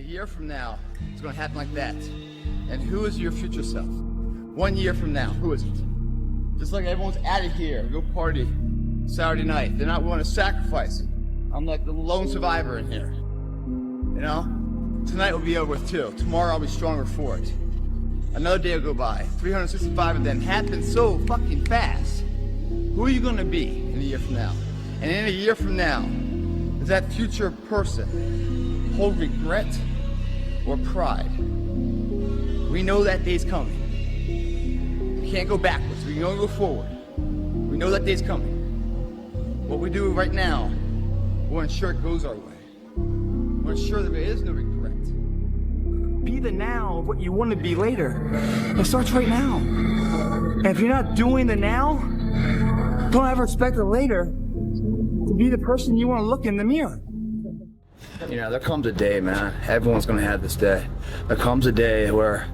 year from now, it's gonna happen like that. And who is your future self? 1 year from now, who is it? Just like everyone's out of here, go party Saturday night. They're not willing to sacrifice. I'm like the lone survivor in here. You know? Tonight will be over with too. Tomorrow I'll be stronger for it. Another day will go by. 365 of them happen so fucking fast. Who are you gonna be in a year from now? And in a year from now, does that future person hold regret or pride? We know that day's coming. We can't go backwards, we can only go forward. We know that day's coming. What we do right now will ensure it goes our way. We'll ensure that there is no regret. Be the now of what you want to be later. It starts right now. And if you're not doing the now, don't ever expect the later to be the person you want to look in the mirror. You know, there comes a day, man. Everyone's gonna have this day. There comes a day where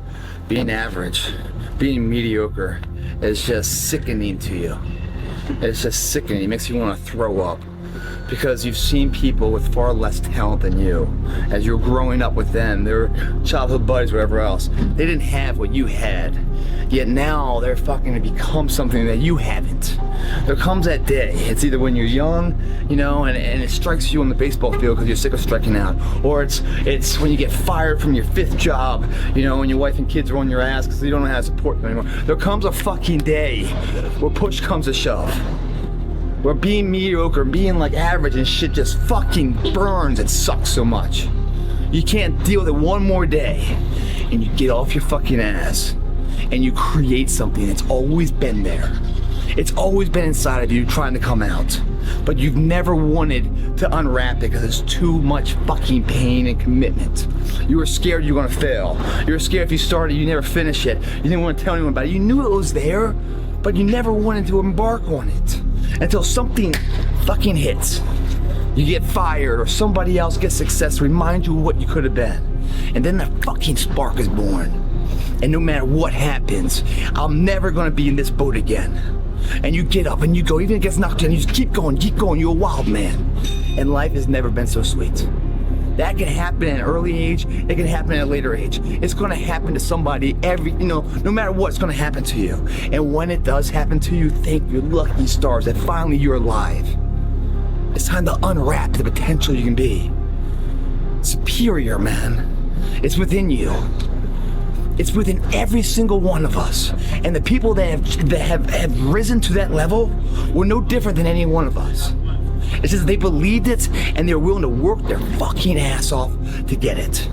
being average, being mediocre is just sickening to you. It's just sickening. It makes you want to throw up. Because you've seen people with far less talent than you. As you're growing up with them, their childhood buddies, whatever else, they didn't have what you had. Yet now they're fucking to become something that you haven't. There comes that day. It's either when you're young, you know, and it strikes you on the baseball field because you're sick of striking out, or it's when you get fired from your 5th job, you know, and your wife and kids are on your ass because you don't know how to support them anymore. There comes a fucking day where push comes to shove. Where being mediocre, being like average and shit just fucking burns and sucks so much. You can't deal with it one more day. And you get off your fucking ass and you create something that's always been there. It's always been inside of you trying to come out. But you've never wanted to unwrap it because it's too much fucking pain and commitment. You were scared you were gonna fail. You were scared if you started, you never finish it. You didn't want to tell anyone about it. You knew it was there, but you never wanted to embark on it. Until something fucking hits. You get fired or somebody else gets success to remind you of what you could have been. And then the fucking spark is born. And no matter what happens, I'm never gonna be in this boat again. And you get up and you go, even if it gets knocked down, you just keep going, you're a wild man. And life has never been so sweet. That can happen at an early age, it can happen at a later age. It's gonna happen to somebody no matter what, it's gonna happen to you. And when it does happen to you, thank your lucky stars that finally you're alive. It's time to unwrap the potential you can be. Superior, man. It's within you. It's within every single one of us. And the people that have risen to that level were no different than any one of us. It's just they believed it and they were willing to work their fucking ass off to get it.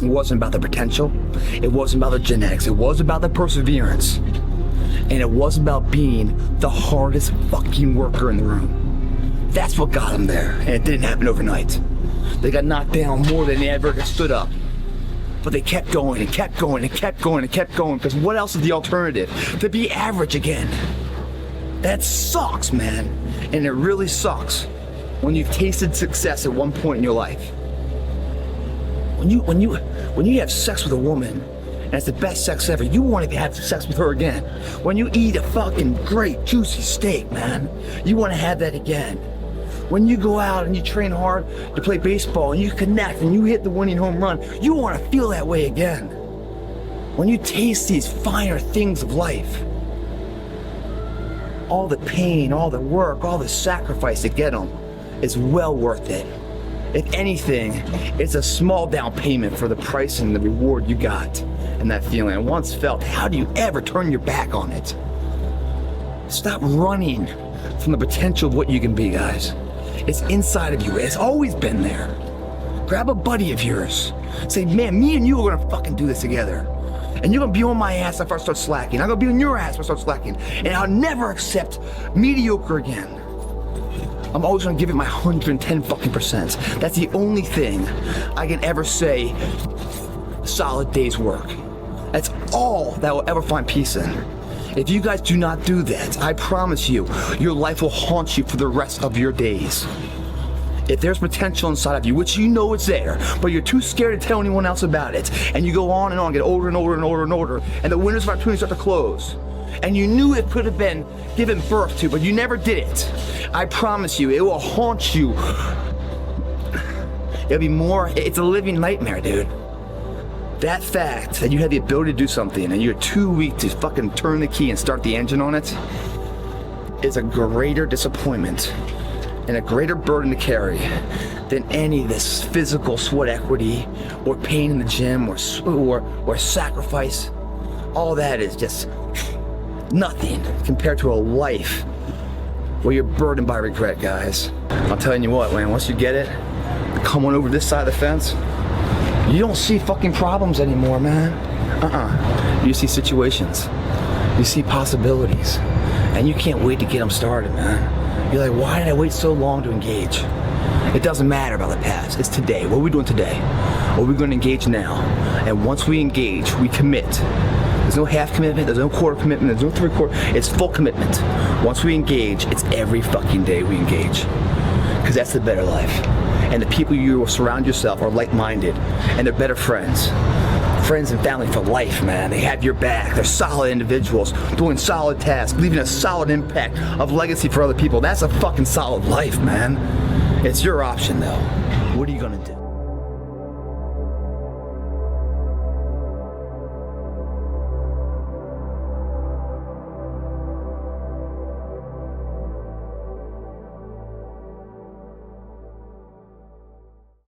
It wasn't about the potential. It wasn't about the genetics. It was about the perseverance. And it wasn't about being the hardest fucking worker in the room. That's what got them there. And it didn't happen overnight. They got knocked down more than they ever stood up. But they kept going and kept going and kept going and kept going because what else is the alternative? To be average again. That sucks, man. And it really sucks when you've tasted success at one point in your life. When you have sex with a woman and it's the best sex ever, you want to have sex with her again. When you eat a fucking great juicy steak, man, you want to have that again. When you go out and you train hard to play baseball and you connect and you hit the winning home run, you want to feel that way again. When you taste these finer things of life, all the pain, all the work, all the sacrifice to get them is well worth it. If anything, it's a small down payment for the price and the reward you got and that feeling. And once felt, how do you ever turn your back on it? Stop running from the potential of what you can be, guys. It's inside of you. It's always been there. Grab a buddy of yours. Say, man, me and you are gonna fucking do this together. And you're gonna be on my ass if I start slacking. I'm gonna be on your ass if I start slacking. And I'll never accept mediocre again. I'm always gonna give it my 110 fucking %. That's the only thing I can ever say a solid day's work. That's all that will ever find peace in. If you guys do not do that, I promise you, your life will haunt you for the rest of your days. If there's potential inside of you, which you know it's there, but you're too scared to tell anyone else about it, and you go on and on, get older and older and older and older, and the windows of opportunity start to close, and you knew it could have been given birth to, but you never did it, I promise you, it will haunt you. It'll be more, it's a living nightmare, dude. That fact that you had the ability to do something and you're too weak to fucking turn the key and start the engine on it is a greater disappointment and a greater burden to carry than any of this physical sweat equity or pain in the gym or sacrifice. All that is just nothing compared to a life where you're burdened by regret, guys. I'm telling you what, man, once you get it, come on over this side of the fence, you don't see fucking problems anymore, man. You see situations. You see possibilities. And you can't wait to get them started, man. You're like, why did I wait so long to engage? It doesn't matter about the past. It's today. What are we doing today? What are we going to engage now? And once we engage, we commit. There's no half commitment. There's no quarter commitment. There's no three-quarter. It's full commitment. Once we engage, it's every fucking day we engage. Because that's the better life. And the people you surround yourself are like-minded. And they're better friends. Friends and family for life, man. They have your back. They're solid individuals doing solid tasks, leaving a solid impact of legacy for other people. That's a fucking solid life, man. It's your option, though. What are you gonna do?